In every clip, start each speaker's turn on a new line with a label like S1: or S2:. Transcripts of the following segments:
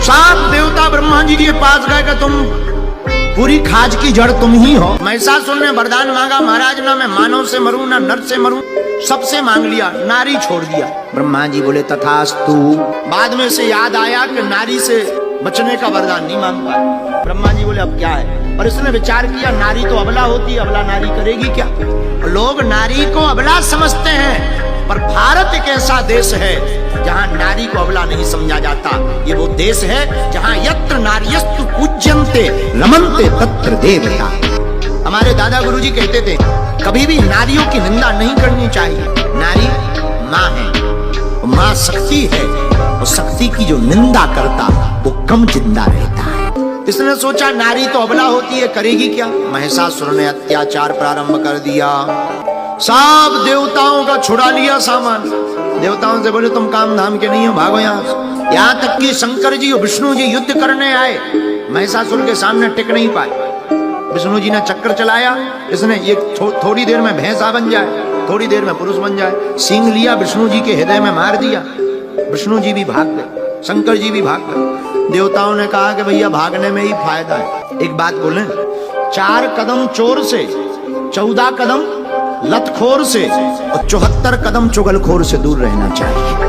S1: सात देवता ब्रह्मा जी के पास गए कि तुम पूरी खाज की जड़ तुम ही हो। महिषासुर ने वरदान मांगा, महाराज ना मैं मानव से मरूं ना नर से मरूं, सबसे मांग लिया, नारी छोड़ दिया। ब्रह्मा जी बोले तथास्तु। बाद में से याद आया कि नारी से बचने का वरदान नहीं मांग पाए। ब्रह्मा जी बोले अब क्या है, पर इसने विचार किया नारी तो अबला होती है, अबला नारी करेगी क्या। लोग नारी को अबला समझते हैं, पर भारत एक ऐसा देश है जहां नारी को अबला नहीं समझा जाता। ये वो देश है जहां यत्र नार्यस्तु पूज्यन्ते रमन्ते तत्र देवता। हमारे दादा गुरुजी कहते थे कभी भी नारियों की निंदा नहीं करनी चाहिए। नारी माँ है, माँ शक्ति है, और शक्ति की जो निंदा करता वो कम जिंदा रहता है। इसने सोचा नारी तो अबला होती है, करेगी क्या। महिषासुर ने अत्याचार प्रारंभ कर दिया, सब देवताओं का छुड़ा लिया सामान। देवताओं से बोले तुम काम धाम के नहीं हो, भागो यहाँ से। यहाँ तक कि शंकर जी और विष्णु जी युद्ध करने आए, महिषासुर के सामने टिक नहीं पाए। विष्णु जी ने चक्कर चलाया, इसने ये थोड़ी देर में भैंसा बन जाए, थोड़ी देर में पुरुष बन जाए। सींग लिया, विष्णु जी के हृदय में मार दिया। विष्णु जी भी भाग गए, शंकर जी भी भाग गए। देवताओं ने कहा कि भैया भागने में ही फायदा है। एक बात बोले, 4 कदम चोर से, 14 कदम लतखोर से और 74 कदम चुगलखोर से दूर रहना चाहिए।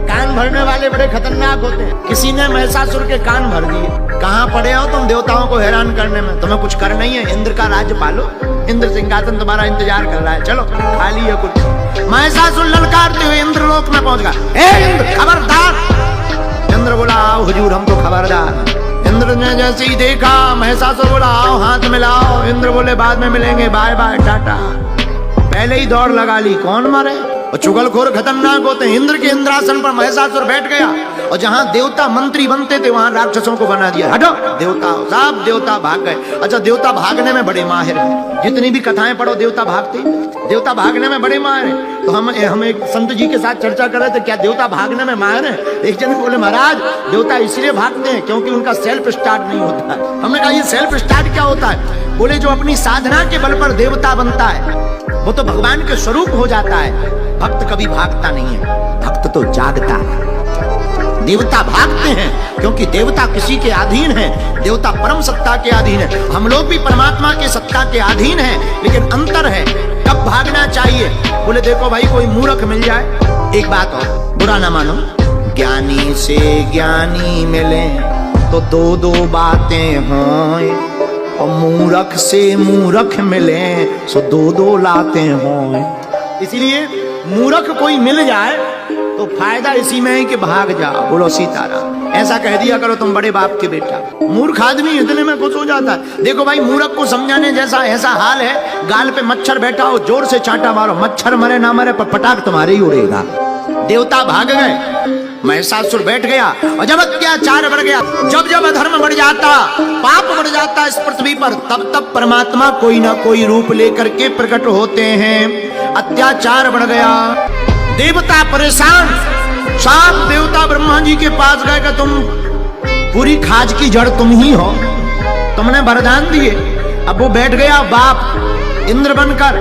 S1: कान भरने वाले बड़े खतरनाक होते हैं। किसी ने महिषासुर के कान भर दिए। कहाँ पड़े हो तुम देवताओं को हैरान करने में, तुम्हें कुछ करना ही है, इंद्र का राज्य पालो, इंद्र सिंहासन तुम्हारा इंतजार कर रहा है, चलो खाली है कुछ। महिषासुर ललकारते हुए इंद्रलोक में पहुंच गया। ए इंद्र खबरदार। इंद्र बोला आओ हुजूर हम तो खबरदार। इंद्र ने जैसे ही देखा, महिषासुर बोला आओ हाथ मिलाओ। इंद्र बोले बाद में मिलेंगे, बाय बाय टाटा। पहले ही दौड़ लगा ली, कौन मारे। और चुगलखोर खतरनाक होते हैं। इंद्र के इंद्रासन पर महिषासुर बैठ गया, और जहां देवता मंत्री बनते थे वहां राक्षसों को बना दिया। हटो देवता, सब देवता भाग गए। अच्छा देवता भागने में बड़े माहिर हैं, जितनी भी कथाएं पढ़ो देवता भागते, देवता भागने में बड़े माहिर हैं। तो हम एक संत जी के साथ चर्चा कर रहे थे, क्या देवता भागने में माहिर है। एक जन बोले महाराज देवता इसलिए भागते हैं क्योंकि उनका सेल्फ स्टार्ट नहीं होता है। हमने कहा ये सेल्फ स्टार्ट क्या होता है। बोले जो अपनी साधना के बल पर देवता बनता है वो तो भगवान के स्वरूप हो जाता है। भक्त कभी भागता नहीं है, भक्त तो जागता है। देवता भागते हैं क्योंकि देवता किसी के अधीन है, देवता परम सत्ता के अधीन है। हम लोग भी परमात्मा के सत्ता के अधीन हैं, लेकिन अंतर है कब भागना चाहिए। बोले देखो भाई कोई मूर्ख मिल जाए, एक बात और बुरा ना मानो, ज्ञानी से ज्ञानी मिले तो 2-2 बातें हों, और मूर्ख से मूर्ख मिले सो 2-2 लाते हों। इसलिए मूर्ख कोई मिल जाए तो फायदा इसी में है कि भाग जा। बोलो सीताराम। ऐसा कह दिया करो तुम बड़े बाप के बेटा। मूर्ख आदमी इतने में खुश हो जाता है। देखो भाई मूर्ख को समझाने जैसा ऐसा हाल है, गाल पे मच्छर बैठा हो जोर से चांटा मारो, मच्छर मरे ना मरे पर पटाख तुम्हारे ही उड़ेगा। देवता भाग गए, महिषासुर बैठ गया, और जब अत्याचार बढ़ गया, जब जब अधर्म बढ़ जाता, पाप बढ़ जाता इस पृथ्वी पर, तब तब परमात्मा कोई ना कोई रूप लेकर के प्रकट होते हैं। अत्याचार बढ़ गया, देवता परेशान। सात देवता ब्रह्मा जी के पास गए कि तुम पूरी खाज की जड़ तुम ही हो, तुमने वरदान दिए। अब वो बैठ गया बाप इंद्र बनकर,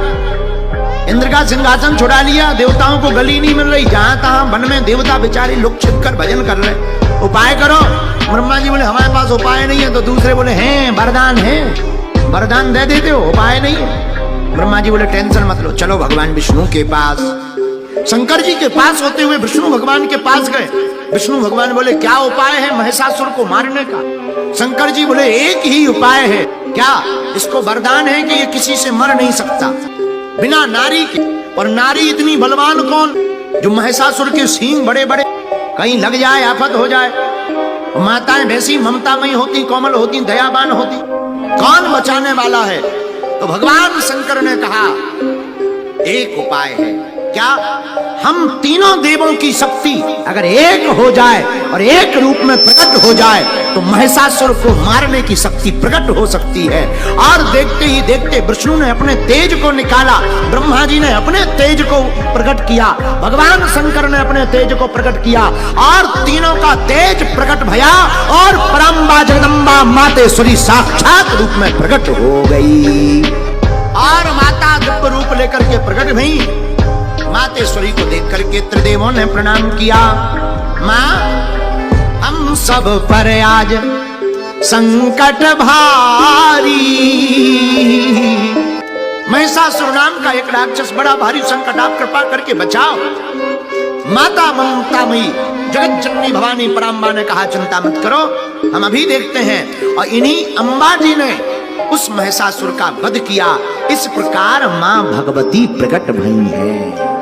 S1: इंद्र का सिंहासन छुड़ा लिया। देवताओं को गली नहीं मिल रही, जहां तहां वन में देवता बेचारे लुक छिप कर भजन कर रहे। उपाय करो। ब्रह्मा जी बोले हमारे पास उपाय नहीं है, तो दूसरे बोले हैं वरदान है, वरदान दे देते हो, उपाय नहीं है। ब्रह्मा जी बोले टेंशन मत लो, चलो भगवान विष्णु के पास। शंकर जी के पास होते हुए विष्णु भगवान के पास गए। विष्णु भगवान बोले क्या उपाय है महिषासुर को मारने का। शंकर जी बोले एक ही उपाय है। क्या? इसको वरदान है कि ये किसी से मर नहीं सकता बिना नारी के। और नारी इतनी बलवान कौन, जो महिषासुर के सींग बड़े बड़े, कहीं लग जाए आफत हो जाए। माताएं वैसी ममतामयी होती, कोमल होती, दयावान होती, कौन बचाने वाला है। तो भगवान शंकर ने कहा एक उपाय है। क्या? हम तीनों देवों की शक्ति अगर एक हो जाए और एक रूप में प्रकट हो जाए तो महिषासुर को मारने की शक्ति प्रकट हो सकती है। और देखते ही देखते विष्णु ने अपने तेज को निकाला, ब्रह्मा जी ने अपने तेज को प्रकट किया, भगवान शंकर ने अपने तेज को प्रकट किया, और तीनों का तेज प्रकट भया और परम्बा जगदम्बा मातेश्वरी साक्षात रूप में प्रकट हो गई। और माता दिव्य रूप लेकर के प्रकट भई। मातेश्वरी को देख करके त्रिदेवों ने प्रणाम किया। माँ, हम सब पर आज संकट भारी। महिषासुर नाम का एक राक्षस बड़ा भारी संकट, आप कृपा करके बचाओ। माता ममतामयी जगत जननी भवानी पराम्बा ने कहा चिंता मत करो, हम अभी देखते हैं। और इन्हीं अम्बा जी ने उस महिषासुर का वध किया। इस प्रकार मां भगवती प्रकट भई है।